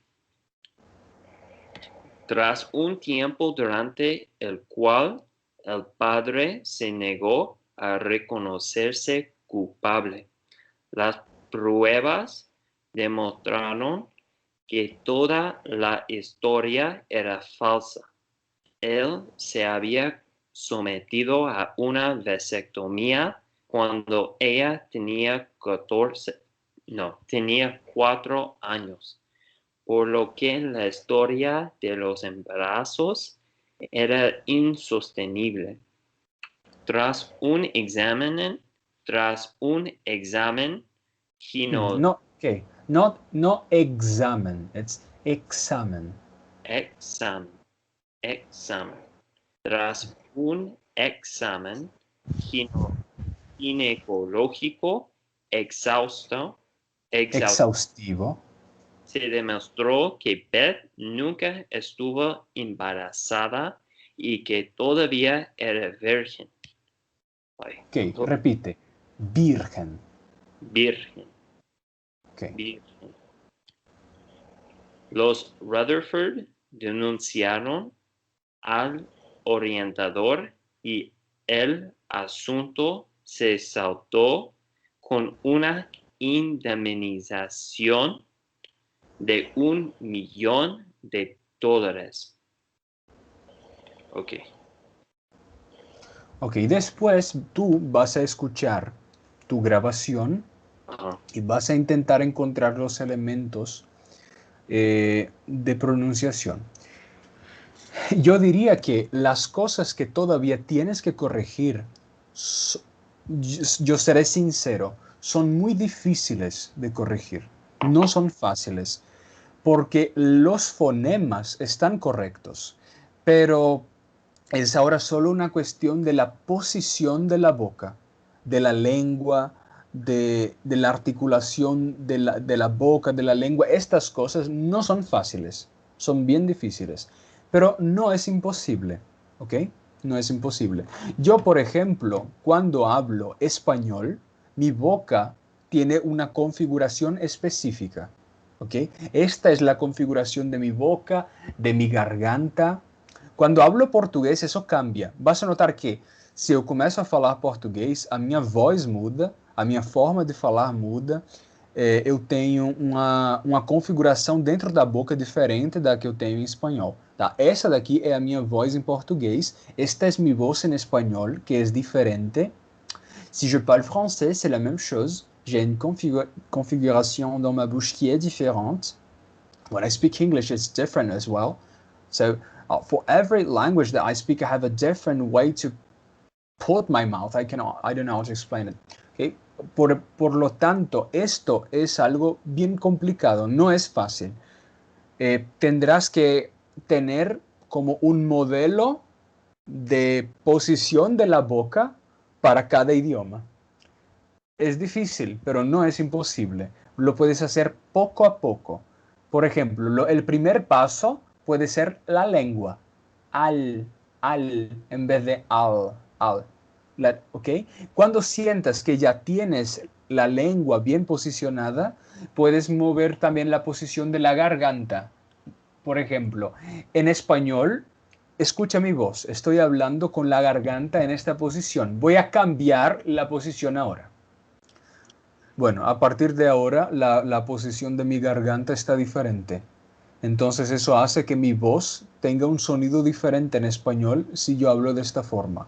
Tras un tiempo durante el cual el padre se negó a reconocerse culpable, las pruebas demostraron que toda la historia era falsa. Él se había sometido a una vasectomía cuando ella tenía 4 años, por lo que la historia de los embarazos Era insostenible. Tras un examen, Gino, No, okay. No examen. It's examen. examen. Tras un examen ginecológico exhausto, Exhaustivo. se demostró que Beth nunca estuvo embarazada y que todavía era virgen. Ok, repite. Virgen. Virgen. Ok. Virgen. Los Rutherford denunciaron al orientador y el asunto se saldó con una indemnización de $1,000,000. Ok. Ok, después tú vas a escuchar tu grabación Ajá. y vas a intentar encontrar los elementos de pronunciación. Yo diría que las cosas que todavía tienes que corregir, yo seré sincero, son muy difíciles de corregir. No son fáciles, porque los fonemas están correctos, pero es ahora solo una cuestión de la posición de la boca, de la lengua, de la articulación de la boca, de la lengua. Estas cosas no son fáciles, son bien difíciles, pero no es imposible, ¿ok? No es imposible. Yo, por ejemplo, cuando hablo español, mi boca tiene una configuración específica, ¿ok? Esta es la configuración de mi boca, de mi garganta. Quando hablo português, isso cambia. Basta notar que, se eu começo a falar português, a minha voz muda, a minha forma de falar muda, eu tenho uma configuração dentro da boca diferente da que eu tenho em espanhol. Tá? Essa daqui é a minha voz em português, esta é minha voz em espanhol, que é diferente. Si je parle français, c'est la même chose. J'ai une configuration dans ma bouche qui est différente. When I speak English, it's different as well. So for every language that I speak, I have a different way to put my mouth. I don't know how to explain it. Okay? Por lo tanto, esto es algo bien complicado, no es fácil. Tendrás que tener como un modelo de posición de la boca para cada idioma. Es difícil, pero no es imposible. Lo puedes hacer poco a poco. Por ejemplo, el primer paso puede ser la lengua. Al, en vez de al. ¿Ok? Cuando sientas que ya tienes la lengua bien posicionada, puedes mover también la posición de la garganta. Por ejemplo, en español, escucha mi voz. Estoy hablando con la garganta en esta posición. Voy a cambiar la posición ahora. Bueno, a partir de ahora la posición de mi garganta está diferente. Entonces eso hace que mi voz tenga un sonido diferente en español si yo hablo de esta forma.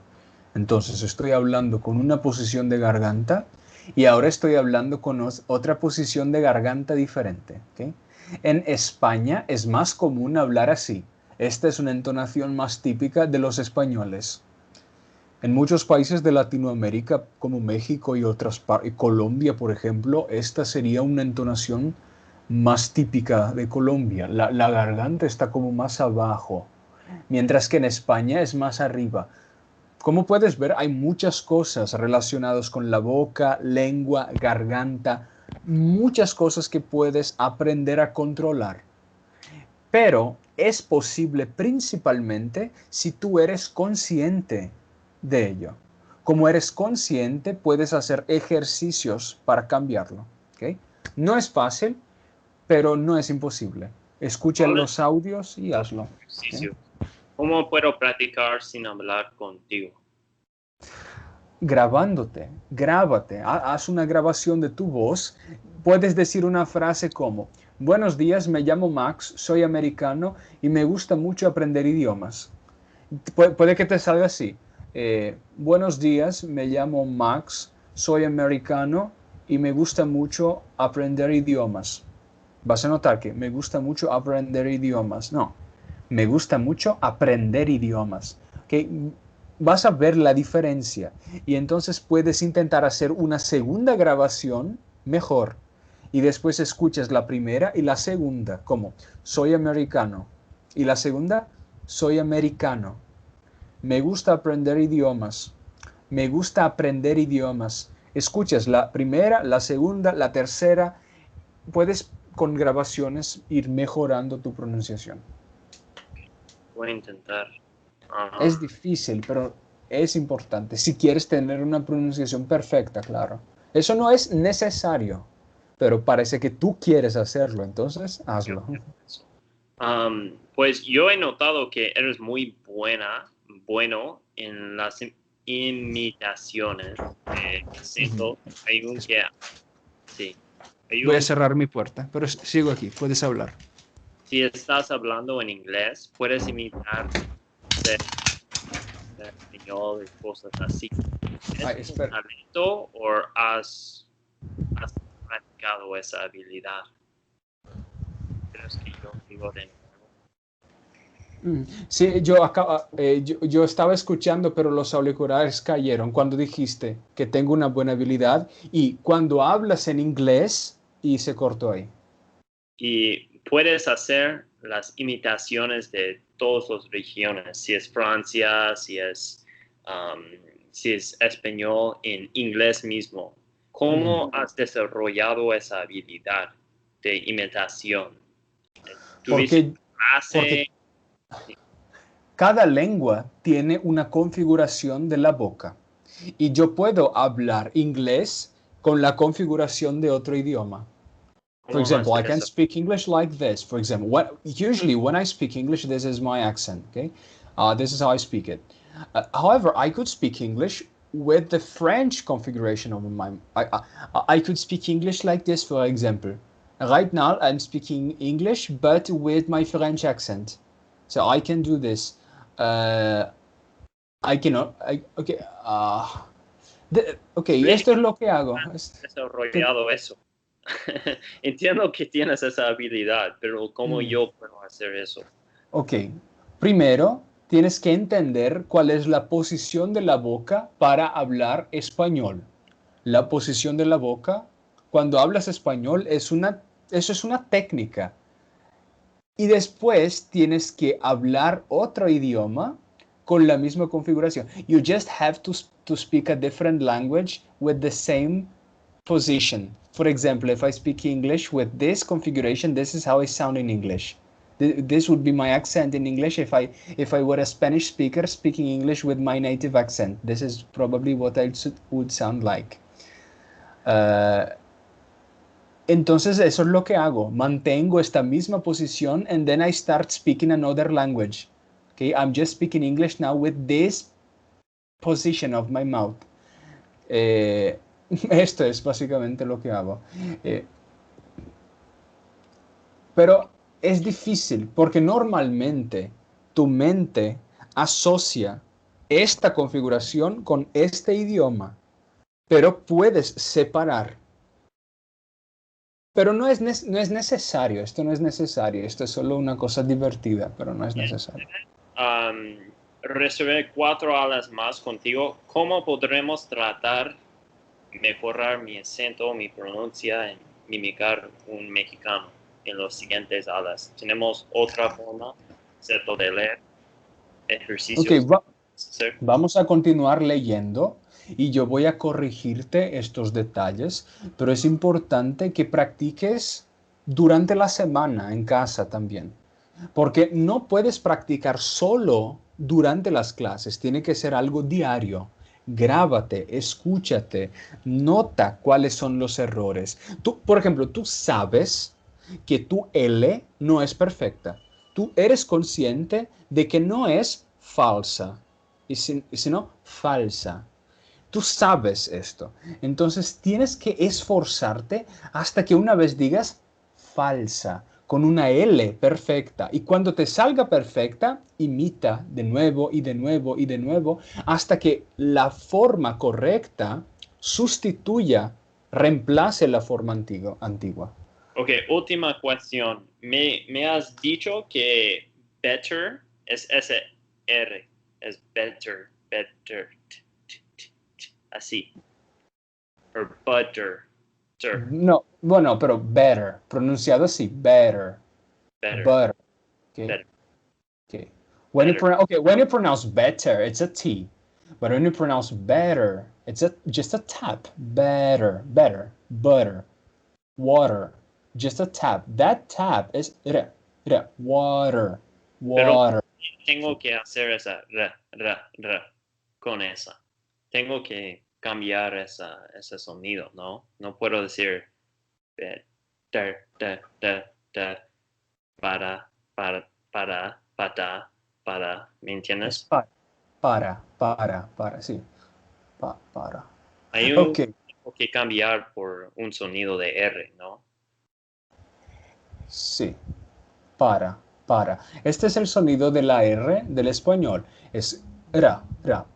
Entonces estoy hablando con una posición de garganta y ahora estoy hablando con otra posición de garganta diferente. ¿Okay? En España es más común hablar así. Esta es una entonación más típica de los españoles. En muchos países de Latinoamérica, como México y Colombia, por ejemplo, esta sería una entonación más típica de Colombia. La garganta está como más abajo, mientras que en España es más arriba. Como puedes ver, hay muchas cosas relacionadas con la boca, lengua, garganta, muchas cosas que puedes aprender a controlar. Pero es posible principalmente si tú eres consciente de ello. Como eres consciente, puedes hacer ejercicios para cambiarlo. ¿Okay? No es fácil, pero no es imposible. Escucha los audios y hazlo. ¿Okay? ¿Cómo puedo practicar sin hablar contigo? Grabándote, grábate, haz una grabación de tu voz. Puedes decir una frase como: buenos días, me llamo Max, soy americano y me gusta mucho aprender idiomas. Puede que te salga así. Buenos días, me llamo Max, soy americano y me gusta mucho aprender idiomas. Vas a notar que me gusta mucho aprender idiomas. No, Me gusta mucho aprender idiomas. ¿Okay? Vas a ver la diferencia y entonces puedes intentar hacer una segunda grabación mejor y después escuchas la primera y la segunda como soy americano y la segunda soy americano. Me gusta aprender idiomas. Me gusta aprender idiomas. Escuchas la primera, la segunda, la tercera. Puedes con grabaciones ir mejorando tu pronunciación. Voy a intentar. Es difícil, pero es importante. Si quieres tener una pronunciación perfecta, claro. Eso no es necesario, pero parece que tú quieres hacerlo, entonces hazlo. Pues yo he notado que eres muy bueno en las imitaciones de acento. Sí, Voy a cerrar mi puerta, pero sigo aquí, puedes hablar. si estás hablando en inglés, puedes imitar de español y cosas así. ¿Es un talento o has practicado esa habilidad? ¿Crees que yo digo de nuevo? Sí, yo estaba escuchando, pero los auriculares cayeron cuando dijiste que tengo una buena habilidad y cuando hablas en inglés y se cortó ahí. Y puedes hacer las imitaciones de todas las regiones, si es Francia, si es español, en inglés mismo. ¿Cómo has desarrollado esa habilidad de imitación? ¿Tuviste Porque clase? cada lengua tiene una configuración de la boca y yo puedo hablar inglés con la configuración de otro idioma. For ¿Cómo example, I hacer can eso? speak English like this. For example, usually when I speak English, this is my accent. Okay, this is how I speak it. However, I could speak English with the French configuration of my. I could speak English like this, for example. Right now, I'm speaking English, but with my French accent. So I can do this. I cannot. Okay. Okay, Really esto es lo que hago. has desarrollado eso. Entiendo que tienes esa habilidad, pero ¿cómo yo puedo hacer eso? Ok, primero tienes que entender cuál es la posición de la boca para hablar español. La posición de la boca, cuando hablas español, eso es una técnica. Y después tienes que hablar otro idioma con la misma configuración. You just have to speak a different language with the same position. For example, if I speak English with this configuration, this is how I sound in English. This would be my accent in English if I were a Spanish speaker speaking English with my native accent. This is probably what I would sound like. Entonces eso es lo que hago. Mantengo esta misma posición and then I start speaking another language. Okay, I'm just speaking English now with this position of my mouth. Esto es básicamente lo que hago. Pero es difícil porque normalmente tu mente asocia esta configuración con este idioma, pero puedes separar. Pero no es necesario, esto no es necesario, esto es solo una cosa divertida, pero no es necesario. Reservé 4 horas más contigo. ¿Cómo podremos tratar mejorar mi acento, mi pronuncia, en mimicar un mexicano en los siguientes horas? Tenemos otra forma, excepto de leer ejercicios. Ok, vamos a continuar leyendo y yo voy a corregirte estos detalles, pero es importante que practiques durante la semana en casa también, porque no puedes practicar solo durante las clases, tiene que ser algo diario. Grábate, escúchate, nota cuáles son los errores. Tú, por ejemplo, tú sabes que tu L no es perfecta. Tú eres consciente de que no es falsa, sino falsa. Tú sabes esto. Entonces tienes que esforzarte hasta que una vez digas falsa, con una L perfecta. Y cuando te salga perfecta, imita de nuevo y de nuevo y de nuevo hasta que la forma correcta sustituya, reemplace la forma antigua. Ok, última cuestión. Me has dicho que better, es S-R, es better, better, así. O butter, No, bueno, pero better, pronunciado así, better, better, butter. Okay. better, Okay. When you better. when you pronounce better, it's a T. But when you pronounce better, it's just a tap. Better, better, butter, water, just a tap. That tap is water, Pero water. tengo que hacer esa con esa. Tengo que cambiar ese sonido, ¿no? No puedo decir ter, para, ¿me Es entiendes? sí. Para. Hay un Ok, tengo que cambiar por un sonido de R, ¿no? sí. Para. Este es el sonido de la R del español. Es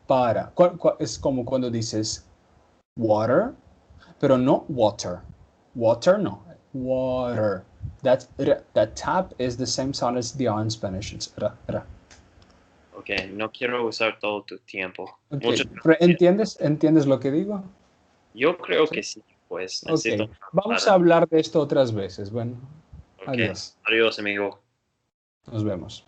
para. Es como cuando dices water, pero no water. Water, no. Water. That tap is the same sound as the R in Spanish. It's ra. Ok, no quiero usar todo tu tiempo. Ok, Muchas pero gracias. ¿entiendes lo que digo? Yo creo Sí. que sí, pues Ok, necesito vamos a para. hablar de esto otras veces. Bueno, Ok, adiós. adiós, amigo. Nos vemos.